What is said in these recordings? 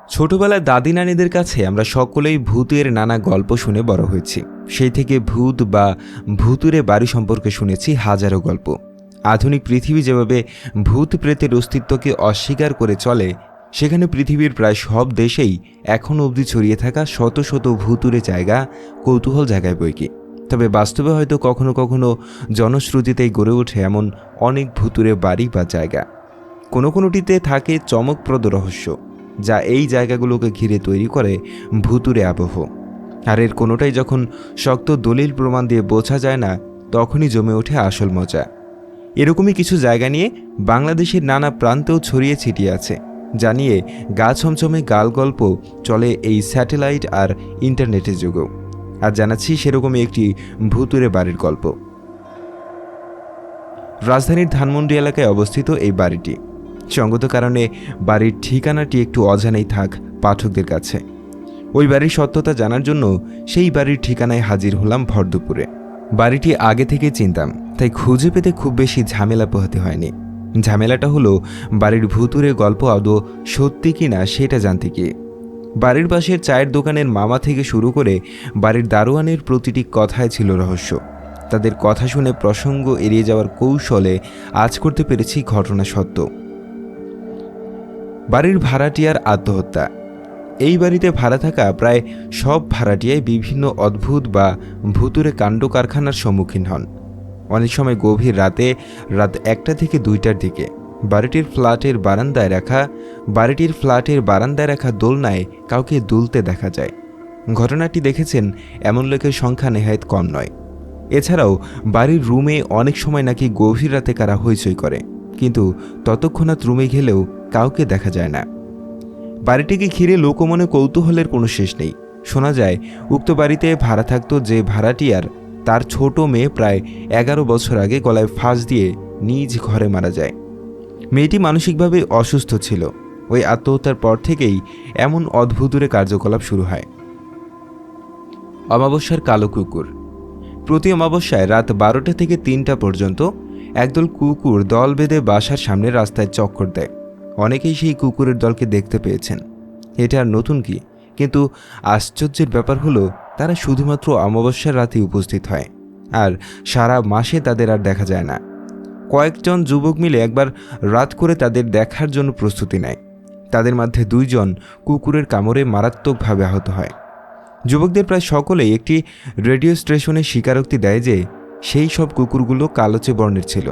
ছোটবেলায় দাদি নানিদের কাছে আমরা সকলেই ভূতের নানা গল্প শুনে বড় হয়েছি। সেই থেকে ভূত বা ভূতুরে বাড়ি সম্পর্কে শুনেছি হাজারো গল্প। আধুনিক পৃথিবী যেভাবে ভূত প্রেতের অস্তিত্বকে অস্বীকার করে চলে, সেখানে পৃথিবীর প্রায় সব দেশেই এখনও অবধি ছড়িয়ে থাকা শত শত ভূতুরে জায়গা কৌতূহল জায়গায় বইকি। তবে বাস্তবে হয়তো কখনো কখনো জনশ্রুতিতেই গড়ে ওঠে এমন অনেক ভূতুরে বাড়ি বা জায়গা। কোনোটিতে থাকে চমকপ্রদ রহস্য, যা এই জায়গাগুলোকে ঘিরে তৈরি করে ভূতুরে আবহ। আর এর কোনোটাই যখন শক্ত দলিল প্রমাণ দিয়ে বোঝা যায় না, তখনই জমে ওঠে আসল মজা। এরকমই কিছু জায়গা নিয়ে বাংলাদেশের নানা প্রান্তেও ছড়িয়ে ছিটিয়ে আছে, যা নিয়ে গা ছমছমে গাল গল্প চলে এই স্যাটেলাইট আর ইন্টারনেটের যুগেও। আর জানাচ্ছি সেরকমই একটি ভূতুরে বাড়ির গল্প। রাজধানীর ধানমন্ডি এলাকায় অবস্থিত এই বাড়িটি। সঙ্গত কারণে বাড়ির ঠিকানাটি একটু অজানাই থাক পাঠকদের কাছে। ওই বাড়ির সত্যতা জানার জন্য সেই বাড়ির ঠিকানায় হাজির হলাম ভর দুপুরে। বাড়িটি আগে থেকে চিনতাম, তাই খুঁজে পেতে খুব বেশি ঝামেলা পোহাতে হয়নি। ঝামেলাটা হলো বাড়ির ভূতুরে গল্প আদৌ সত্যি কিনা সেটা জানতে গিয়ে। বাড়ির পাশের চায়ের দোকানের মামা থেকে শুরু করে বাড়ির দারোয়ানের প্রতিটি কথায় ছিল রহস্য। তাদের কথা শুনে প্রসঙ্গ এড়িয়ে যাওয়ার কৌশলে আজ করতে পেরেছি ঘটনা সত্য। বাড়ির ভাড়াটিয়ার আত্মহত্যা। এই বাড়িতে ভাড়া থাকা প্রায় সব ভাড়াটিয়াই বিভিন্ন অদ্ভুত বা ভূতুরে কাণ্ড কারখানার সম্মুখীন হন। অনেক সময় গভীর রাতে, রাত 1টা থেকে 2টার দিকে বাড়িটির ফ্ল্যাটের বারান্দায় রাখা দোলনায় কাউকে দুলতে দেখা যায়। ঘটনাটি দেখেছেন এমন লোকের সংখ্যা নেহায়েত কম নয়। এছাড়াও বাড়ির রুমে অনেক সময় নাকি গভীর রাতে কারা হইচই করে, কিন্তু ততক্ষণাৎ রুমে গেলেও কাউকে দেখা যায় না। বাড়িটিকে ঘিরে লোকমনে কৌতূহলের কোনো শেষ নেই। শোনা যায় উক্ত বাড়িতে ভাড়া থাকত যে ভাড়াটিয়ার, তার ছোট মেয়ে প্রায় 11 বছর আগে গলায় ফাঁস দিয়ে নিজ ঘরে মারা যায়। মেয়েটি মানসিকভাবে অসুস্থ ছিল। ওই আত্মহত্যার পর থেকেই এমন অদ্ভুতুরে কার্যকলাপ শুরু হয়। অমাবস্যার কালো কুকুর। প্রতি অমাবস্যায় রাত 12টা থেকে 3টা পর্যন্ত একদল কুকুর দল বেঁধে বাসার সামনে রাস্তায় চক্কর দেয়। অনেকেই সেই কুকুরের দলকে দেখতে পেয়েছেন। এটা আর নতুন কি, কিন্তু আশ্চর্যের ব্যাপার হলো তারা শুধুমাত্র অমাবস্যার রাতে উপস্থিত হয়, আর সারা মাসে তাদের আর দেখা যায় না। কয়েকজন যুবক মিলে একবার রাত করে তাদের দেখার জন্য প্রস্তুতি নেয়। তাদের মধ্যে 2 জন কুকুরের কামড়ে মারাত্মকভাবে আহত হয়। যুবকদের প্রায় সকলেই একটি রেডিও স্টেশনে স্বীকারোক্তি দেয় যে সেই সব কুকুরগুলো কালচে বর্ণের ছিল,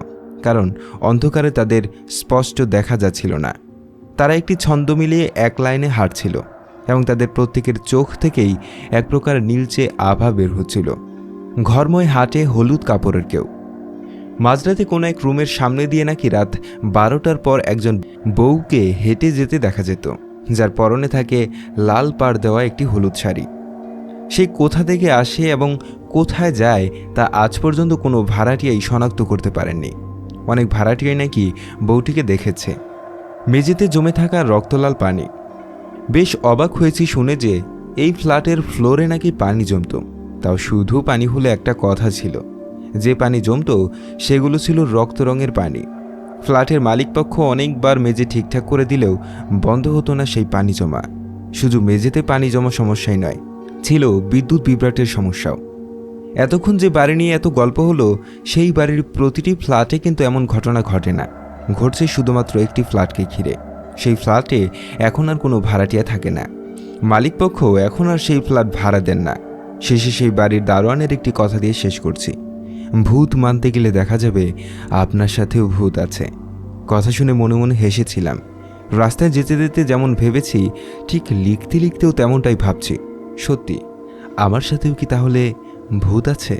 কারণ অন্ধকারে তাদের স্পষ্ট দেখা যাচ্ছিল না। তারা একটি ছন্দ মিলিয়ে এক লাইনে হাঁটছিল এবং তাদের প্রত্যেকের চোখ থেকেই এক প্রকার নীলচে আভা বের হচ্ছিল। ঘরময় হাঁটে হলুদ কাপড়ের কেউ। মাঝরাতে কোনো এক রুমের সামনে দিয়ে নাকি রাত 12টার পর একজন বউকে হেঁটে যেতে দেখা যেত, যার পরনে থাকে লাল পাড় দেওয়া একটি হলুদ শাড়ি। সে কোথা থেকে আসে এবং কোথায় যায় তা আজ পর্যন্ত কোনো ভাড়াটিয়াই শনাক্ত করতে পারেননি। অনেক ভাড়াটিয়াই নাকি বউটিকে দেখেছে। মেঝেতে জমে থাকা রক্তলাল পানি। বেশ অবাক হয়েছি শুনে যে এই ফ্ল্যাটের ফ্লোরে নাকি পানি জমত। তাও শুধু পানি হলে একটা কথা ছিল, যে পানি জমত সেগুলো ছিল রক্ত রঙের পানি। ফ্ল্যাটের মালিকপক্ষ অনেকবার মেঝে ঠিকঠাক করে দিলেও বন্ধ হতো না সেই পানি জমা। শুধু মেঝেতে পানি জমা সমস্যাই নয়, ছিল বিদ্যুৎ বিভ্রাটের সমস্যাও। এতক্ষণ যে বাড়ি নিয়ে এত গল্প হলো, সেই বাড়ির প্রতিটি ফ্ল্যাটে কিন্তু এমন ঘটনা ঘটে না। ঘটছে শুধুমাত্র একটি ফ্ল্যাটকে ঘিরে। সেই ফ্ল্যাটে এখন আর কোনো ভাড়াটিয়া থাকে না। মালিকপক্ষ এখন আর সেই ফ্ল্যাট ভাড়া দেন না। শেষে সেই বাড়ির দারোয়ানের একটি কথা দিয়ে শেষ করছি, ভূত মানতে গেলে দেখা যাবে আপনার সাথেও ভূত আছে। কথা শুনে মনে মনে হেসেছিলাম। রাস্তায় যেতে যেতে যেমন ভেবেছি, ঠিক লিখতে লিখতেও তেমনটাই ভাবছি। সত্যি, আমার সাথেও কি তাহলে ভূত আছে?